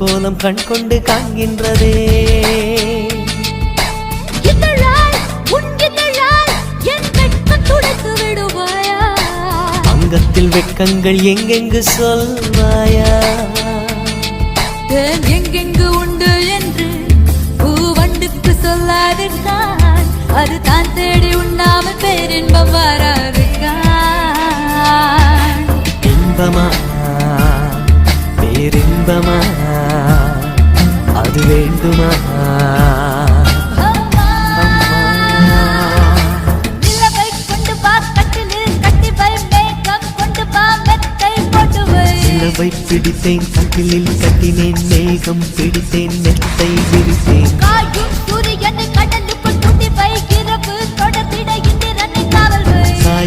கோலம் கண் கொண்டு காண்கின்றதே. அங்கத்தில் வெட்கங்கள் எங்கெங்கு சொல்வாயா? எங்கெங்கு உண்டு என்று பூவண்டுக்கு சொல்லாதிருக்கான், அது தான் தேடி உண்ணாமல் பேரின்பம் வராதிருக்கான். இன்பமா பேரின்பமா அது வேண்டுமா? நிலவை பிடித்தேன் கட்டிலில் கட்டினேன், மேகம் பிடித்தேன் மெத்தை விரித்தேன்.